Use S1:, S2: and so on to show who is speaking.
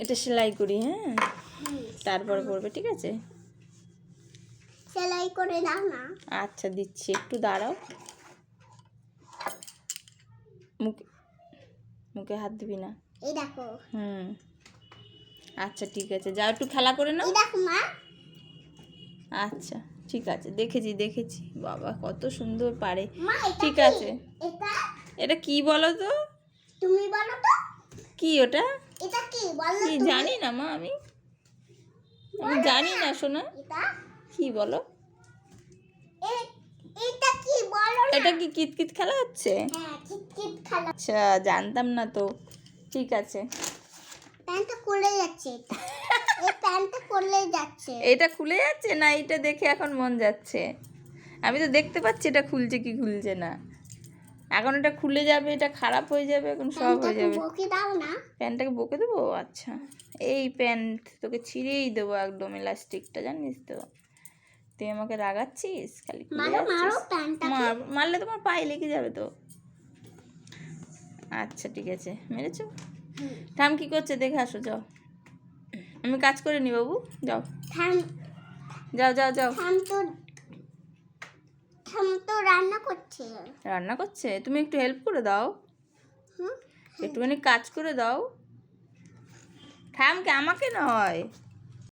S1: এটা সেলাই করি, হ্যাঁ তারপরে পরবে, ঠিক আছে?
S2: সেলাই করে দাও না।
S1: আচ্ছা দিচ্ছি, একটু দাঁড়াও। মুখে মুখে হাত দিবি না।
S2: এই দেখো।
S1: আচ্ছা ঠিক আছে, যাও একটু খেলা করে নাও।
S2: এই দেখো মা।
S1: আচ্ছা ঠিক আছে, দেখেছি বাবা কত সুন্দর পারে।
S2: মা এটা
S1: ঠিক
S2: কি?
S1: আছে, এটা কি বলো তো?
S2: তুমি বলো তো।
S1: কি ওটা?
S2: এটা কি বলো
S1: কি
S2: তুমি?
S1: জানি না মা, আমি জানি না সোনা।
S2: এটা
S1: কি বলো?
S2: এটা কি বলো না?
S1: এটা কি কিতকিত খেলা হচ্ছে?
S2: হ্যাঁ, কিতকিত খেলা।
S1: আচ্ছা জানতাম না তো। ঠিক আছে,
S2: প্যান্টটা খুলে যাচ্ছে। এই প্যান্টটা খুলে যাচ্ছে।
S1: এটা খুলে যাচ্ছে না, এটা দেখে এখন মন যাচ্ছে। আমি তো দেখতে পাচ্ছি এটা খুলছে কি খুলছে না। এখন এটা খুলে যাবে, এটা খারাপ হয়ে যাবে, এখন সব হয়ে যাবে।
S2: বকে দাও না।
S1: প্যান্টটাকে বকে দেবো? আচ্ছা, এই প্যান্ট তোকে ছিঁড়েই দেবো একদম, ইলাস্টিকটা জানিস তো। তুই আমাকে রাগাচ্ছিস, খালি মারলে তোমার পায়ে লেগে যাবে তো। আচ্ছা ঠিক আছে, মেরেছো? ঠাম কি করছে দেখে আসো, যাও। আমি কাজ করে নি বাবু, যাও যাও।
S2: থাম তো রান্না করছে।
S1: রান্না করছে, তুমি একটু হেল্প করে দাও। একটুখানি কাজ করে দাও। ঠামকে, আমাকে নয়।